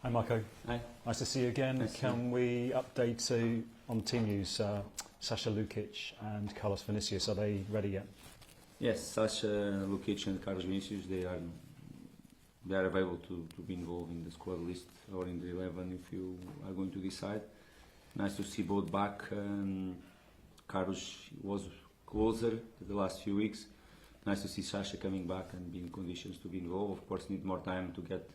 Hi Marco. Hi. Nice to see you again. Nice Can we update on team news? Sasha Lukic and Carlos Vinicius, are they ready yet? Yes, Sasha Lukic and Carlos Vinicius, they are available to be involved in the squad list or in the 11 if you are going to decide. Nice to see both back. Carlos was closer the last few weeks. Nice to see Sasha coming back and be in conditions to be involved. Of course, need more time to get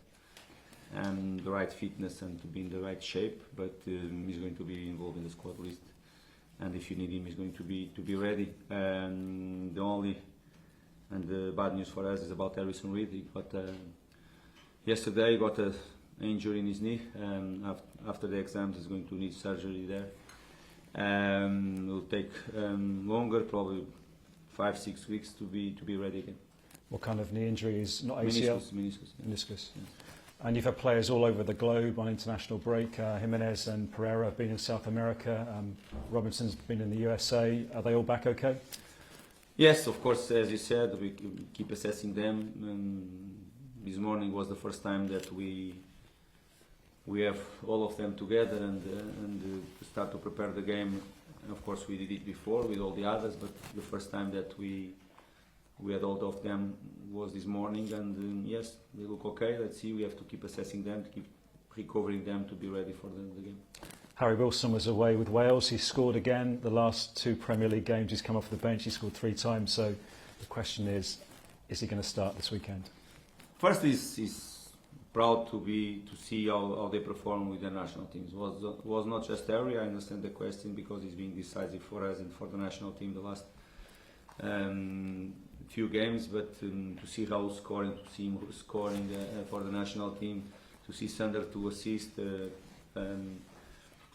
the right fitness and to be in the right shape, but he's going to be involved in the squad list. And if you need him, he's going to be ready. The only and the bad news for us is about Harrison Reed. He got yesterday got an injury in his knee. After the exams, he's going to need surgery there. It will take longer, probably 5-6 weeks to be ready again. What kind of knee injury is not ACL? Meniscus. Meniscus. Yes. And you've had players all over the globe on international break. Jimenez and Pereira have been in South America. Robinson's been in the USA. Are they all back okay? Yes, of course, as you said, we keep assessing them. This morning was the first time that we have all of them together and start to prepare the game. Of course, we did it before with all the others, but the first time that we had all of them was this morning, and yes, they look okay. Let's see, we have to keep assessing them, to keep recovering them to be ready for the game. Harry Wilson was away with Wales. He scored again. The last 2 Premier League games he's come off the bench. He scored 3 times. So the question is he going to start this weekend? First, he's proud to see how they perform with the national teams. Was not just Harry. I understand the question because he's being decisive for us and for the national team the last few games, but to see Raul scoring, to see him scoring for the national team, to see Sander to assist,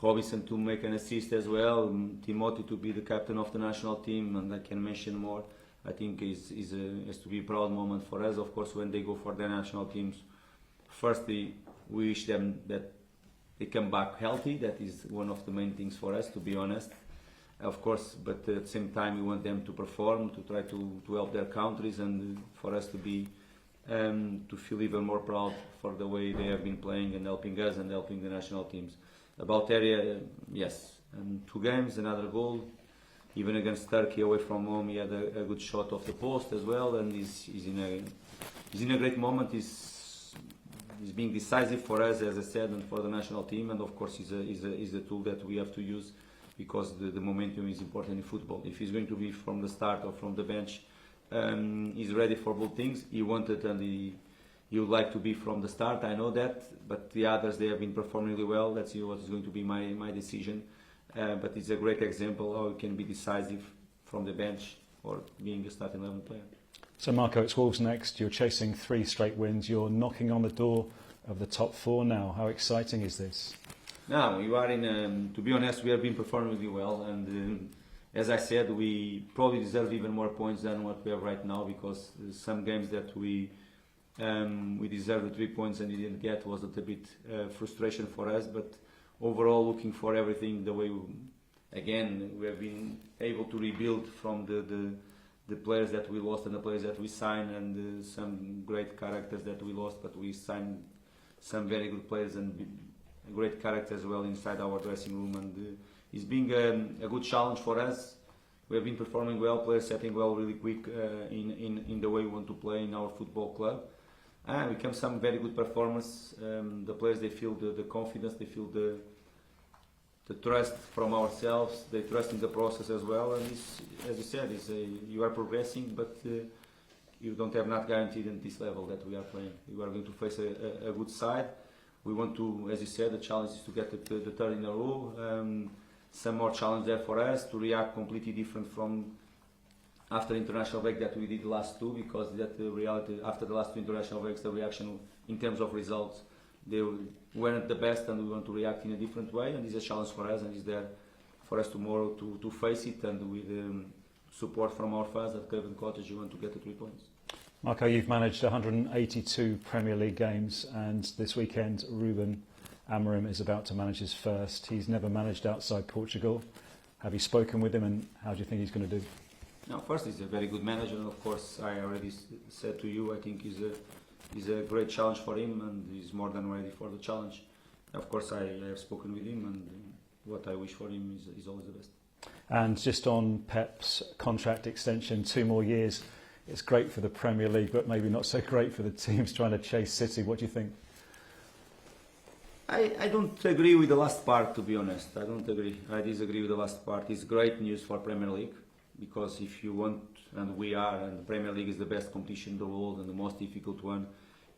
Robinson to make an assist as well, Timothy to be the captain of the national team, and I can mention more. I think has to be a proud moment for us. Of course, when they go for their national teams, firstly, we wish them that they come back healthy. That is one of the main things for us, to be honest. Of course, but at the same time we want them to perform, to try to help their countries, and for us to be to feel even more proud for the way they have been playing and helping us and helping the national teams. About area, yes, 2 games, another goal. Even against Turkey away from home, he had a good shot off the post as well, and he's in a great moment. He's being decisive for us, as I said, and for the national team, and of course he's a tool that we have to use. Because the momentum is important in football. If he's going to be from the start or from the bench, he's ready for both things. He wanted and he would like to be from the start, I know that, but the others, they have been performing really well. Let's see what is going to be my decision. But it's a great example how he can be decisive from the bench or being a starting 11 player. So Marco, it's Wolves next. You're chasing 3 straight wins. You're knocking on the door of the top 4 now. How exciting is this? Now, you are in, to be honest, we have been performing really well, and as I said, we probably deserve even more points than what we have right now, because some games that we deserved the 3 points and we didn't get was a bit frustration for us, but overall looking for everything the way, we have been able to rebuild from the players that we lost and the players that we signed, and some great characters that we lost, but we signed some very good players and great character as well inside our dressing room, and it's being a good challenge for us. We have been performing well, players setting well really quick in the way we want to play in our football club. And we come some very good performance. The players, they feel the confidence, they feel the trust from ourselves, they trust in the process as well. And as you said, you are progressing, but you don't have not guaranteed at this level that we are playing. You are going to face a good side. We want to, as you said, the challenge is to get the 3rd in a row. Some more challenge there for us to react completely different from after international break that we did the last 2, because that the reality after the last 2 international breaks, the reaction in terms of results, they weren't the best, and we want to react in a different way. And it's a challenge for us, and it's there for us tomorrow to face it, and with support from our fans at Craven Cottage, we want to get the 3 points. Marco, you've managed 182 Premier League games, and this weekend Ruben Amorim is about to manage his first. He's never managed outside Portugal. Have you spoken with him, and how do you think he's going to do? Now, first, he's a very good manager, and of course, I already said to you, I think he's a great challenge for him, and he's more than ready for the challenge. Of course, I have spoken with him, and what I wish for him is always the best. And just on Pep's contract extension, 2 more years. It's great for the Premier League, but maybe not so great for the teams trying to chase City. What do you think? I don't agree with the last part, to be honest. I don't agree. I disagree with the last part. It's great news for Premier League, because if you want, and we are, and the Premier League is the best competition in the world and the most difficult one,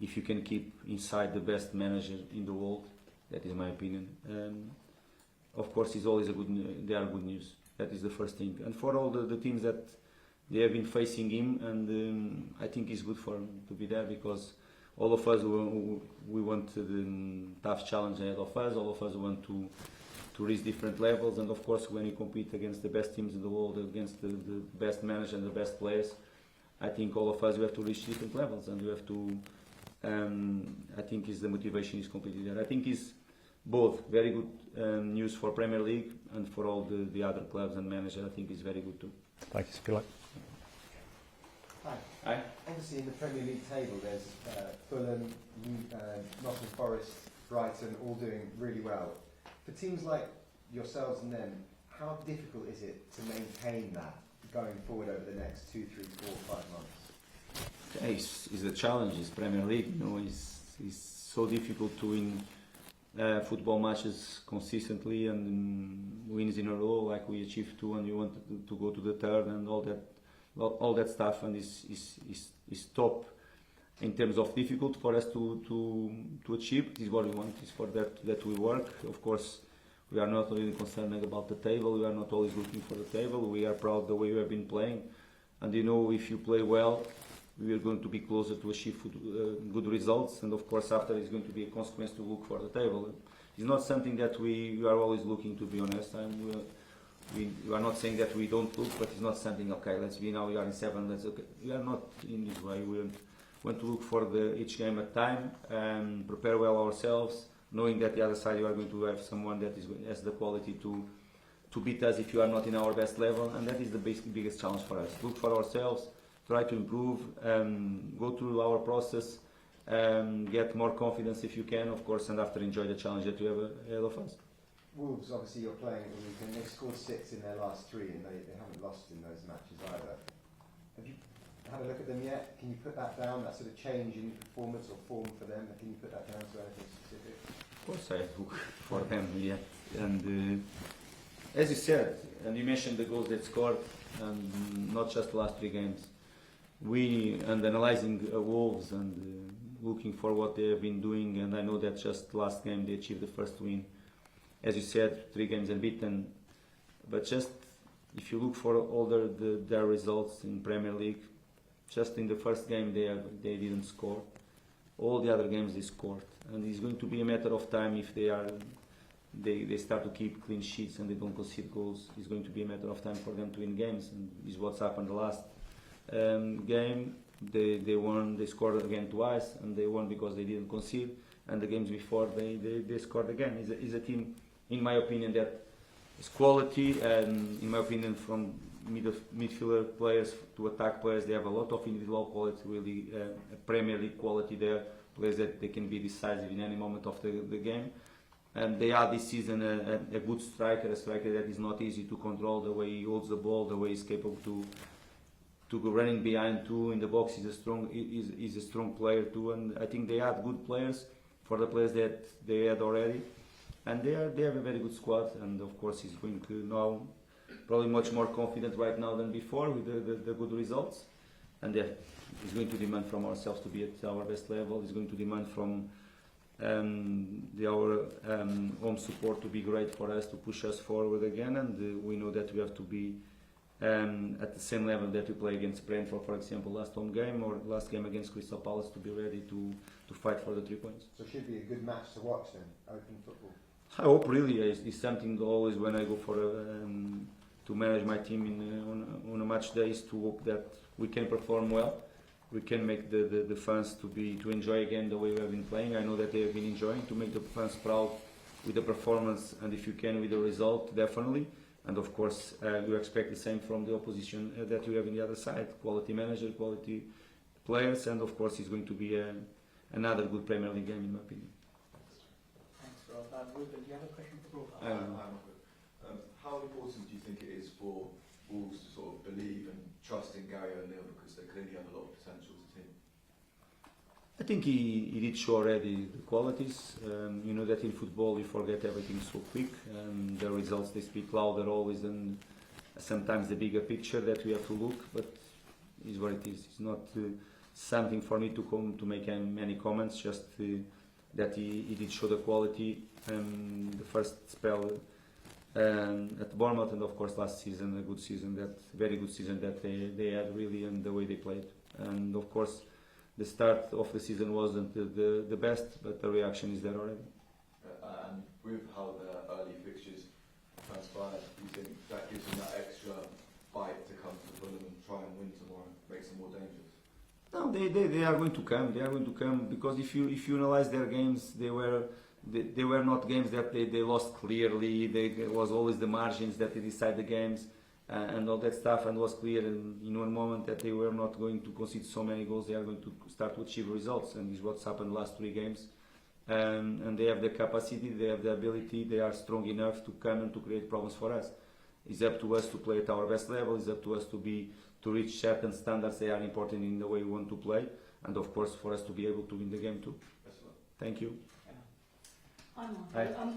if you can keep inside the best manager in the world, that is my opinion. Of course, it's always they are good news. That is the first thing. And for all the teams that they have been facing him, and I think it's good for him to be there, because all of us we want the tough challenge ahead of us. All of us want to reach different levels, and of course, when you compete against the best teams in the world, against the best manager and the best players, I think all of us we have to reach different levels, and we have to. I think the motivation is completely there. I think it's both very good news for Premier League, and for all the other clubs and managers. I think it's very good too. Thank you. Good luck. Hi. Obviously, in the Premier League table, there's Fulham, Nottingham Forest, Brighton, all doing really well. For teams like yourselves and them, how difficult is it to maintain that going forward over the next 2, 3, 4, 5 months? Yeah, it's a challenge. It's Premier League. It's so difficult to win football matches consistently and wins in a row, like we achieved 2, and you want to go to the third, and all that stuff, and is top in terms of difficult for us to achieve. This is what we want. Is for that we work. Of course, we are not really concerned about the table. We are not always looking for the table. We are proud the way we have been playing, and if you play well, we are going to be closer to achieve good results. And of course, after it's going to be a consequence to look for the table. It's not something that we are always looking, to be honest. We are not saying that we don't look, but it's not something, okay, let's be now, we are in 7, let's, okay. We are not in this way. We want to look for each game at time, prepare well ourselves, knowing that the other side you are going to have someone that has the quality to beat us if you are not in our best level, and that is the biggest challenge for us. Look for ourselves, try to improve, go through our process, get more confidence if you can, of course, and after enjoy the challenge that we have ahead of us. Wolves, obviously, you're playing at the weekend. They've scored 6 in their last 3, and they haven't lost in those matches either. Have you had a look at them yet? Can you put that down, that sort of change in performance or form for them? Can you put that down to anything specific? Of course, I look for them yet. And as you said, and you mentioned the goals they scored, and not just the last 3 games. Analyzing Wolves and looking for what they have been doing, and I know that just last game they achieved the first win. As you said, 3 games unbeaten, but just if you look for all their results in Premier League, just in the first game they didn't score. All the other games they scored, and it's going to be a matter of time if they start to keep clean sheets and they don't concede goals. It's going to be a matter of time for them to win games, and this is what's happened the last game. They won. They scored again twice, and they won because they didn't concede. And the games before they scored again. Is a team, in my opinion, that is quality, and in my opinion, from midfielder players to attack players, they have a lot of individual quality, really a Premier League quality there, players that they can be decisive in any moment of the game. And they are this season a good striker, a striker that is not easy to control, the way he holds the ball, the way he's capable to go running behind too in the box. He's a strong player too, and I think they are good players for the players that they had already, and they have a very good squad, and of course he's going to now probably much more confident right now than before with the good results, and he's going to demand from ourselves to be at our best level. He's going to demand from our home support to be great for us, to push us forward again, and we know that we have to be at the same level that we play against Brentford, for example, last home game, or last game against Crystal Palace, to be ready to fight for the 3 points. So it should be a good match to watch then, open football. I hope really. It's something always when I go for to manage my team on a match day, is to hope that we can perform well, we can make the fans to enjoy again the way we have been playing. I know that they have been enjoying, to make the fans proud with the performance, and if you can with the result, definitely. And of course, you expect the same from the opposition that you have in the other side. Quality manager, quality players, and of course it's going to be another good Premier League game in my opinion. Thanks, Rob. Ruben, do you have a question for Rob? How important do you think it is for Wolves to sort of believe and trust in Gary O'Neill, because they clearly have a lot of potential as a team? I think he did show already the qualities. You know that in football you forget everything so quick. The results, they speak louder always than sometimes the bigger picture that we have to look, but it's what it is. It's not something for me to make many comments, just that he did show the quality. The first spell at Bournemouth, and of course last season, a good season, that very good season that they had really, and the way they played. And of course the start of the season wasn't the best, but the reaction is there already. And with how the early fixtures transpired, do you think that gives them that extra bite to come to Fulham and try and win tomorrow, makes them more dangerous? No, they are going to come. They are going to come, because if you analyze their games, they were not games that they lost clearly. There was always the margins that they decide the games and all that stuff, and was clear in one moment that they were not going to concede so many goals. They are going to start to achieve results, and this is what's happened last 3 games. And they have the capacity, they have the ability, they are strong enough to come and to create problems for us. It's up to us to play at our best level. It's up to us to reach certain standards. They are important in the way we want to play, and of course for us to be able to win the game too. Thank you. Hi, Mark. On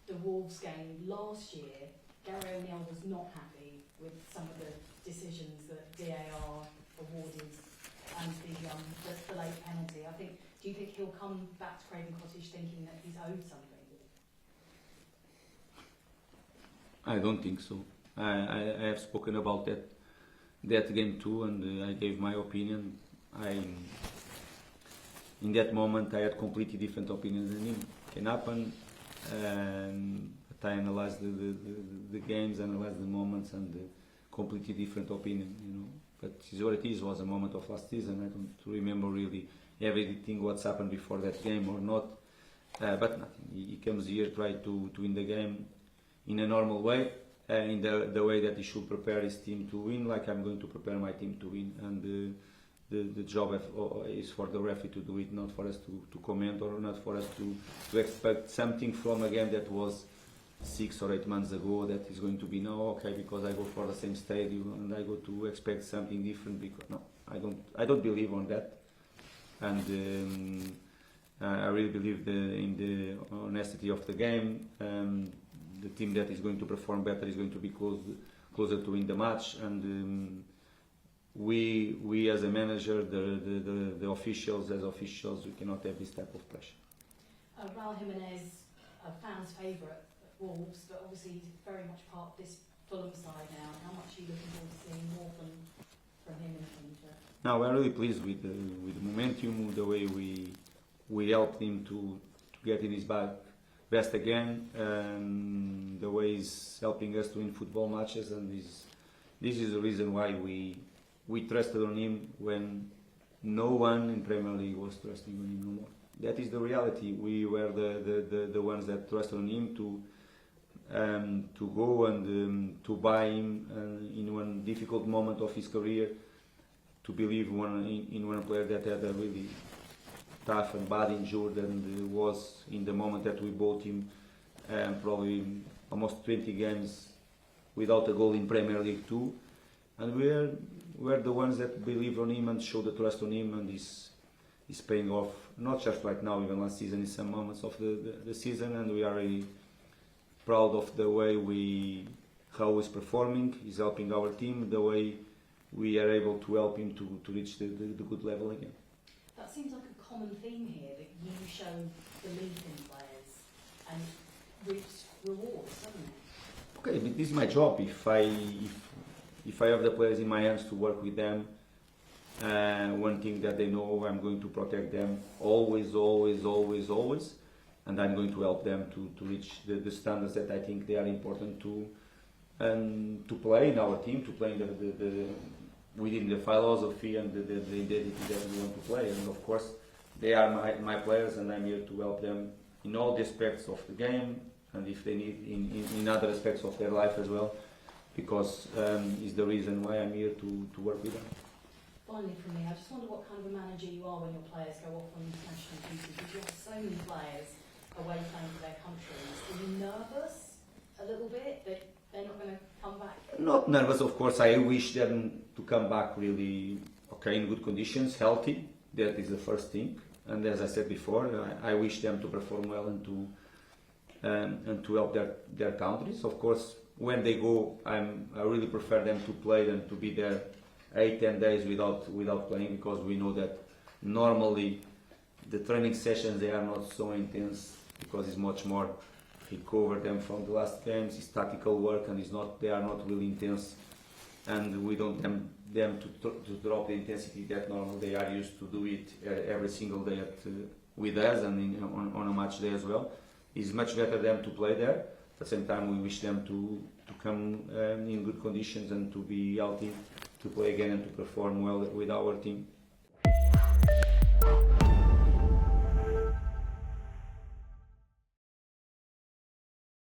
the Wolves game last year, Gary O'Neill was not happy with some of the decisions that DAR awarded and the late penalty. Do you think he'll come back to Craven Cottage thinking that he's owed something? I don't think so. I have spoken about that game too, and I gave my opinion. In that moment I had completely different opinions than him. It can happen, but I analyzed the games, analyzed the moments, and completely different opinion, you know. But it's what it is. It was a moment of last season. I don't remember really everything what's happened before that game or not. But nothing. He comes here, try to win the game in a normal way, in the way that he should prepare his team to win, like I'm going to prepare my team to win. And the job is for the referee to do it, not for us to comment, or not for us to expect something from a game that was 6 or 8 months ago that is going to be now okay because I go for the same stadium and I go to expect something different, because no, I don't believe on that. And I really believe in the honesty of the game. The team that is going to perform better is going to be closer to win the match, and we as a manager, the officials as officials, we cannot have this type of pressure. Raul Jimenez, a fan's favourite at Wolves, but obviously he's very much part of this Fulham side now. How much are you looking forward to seeing more from him in the future? Now we're really pleased with the momentum, the way we helped him to get in his best again, and the way he's helping us to win football matches, and this is the reason why we trusted on him when no one in Premier League was trusting on him no more. That is the reality. We were the ones that trusted on him to go and to buy him in one difficult moment of his career, to believe in one player that had a really tough and bad injury, and was in the moment that we bought him probably almost 20 games without a goal in Premier League too, and we're the ones that believe on him and show the trust on him, and he's paying off, not just right now, even last season, in some moments of the season, and we are really proud of the way how he's performing. He's helping our team, the way we are able to help him to reach the good level again. That seems like a common theme here, that you show belief in players and reach rewards, doesn't it? Okay, but this is my job. If I have the players in my hands to work with them, one thing that they know, I'm going to protect them always, and I'm going to help them to reach the standards that I think they are important to play in our team, to play in within the philosophy and the identity that we want to play. And of course, they are my players, and I'm here to help them in all the aspects of the game, and if they need in other aspects of their life as well, because it's the reason why I'm here to work with them. finally from me, I just wonder what kind of a manager you are when your players go off on international duty, because you have so many players away playing for their countries. Are you nervous a little bit that they're not going to come back? Not nervous, of course. I wish them to come back really okay, in good conditions, healthy. That is the first thing. And as I said before, I wish them to perform well and to help their countries. Of course, when they go, I really prefer them to play than to be there 8-10 days without playing, because we know that normally the training sessions, they are not so intense, because it's much more recover them from the last games. It's tactical work, and they are not really intense, and we don't want them to drop the intensity that normally they are used to do it every single day with us and on a match day as well. It's much better them to play there. At the same time, we wish them to come in good conditions and to be healthy, to play again and to perform well with our team.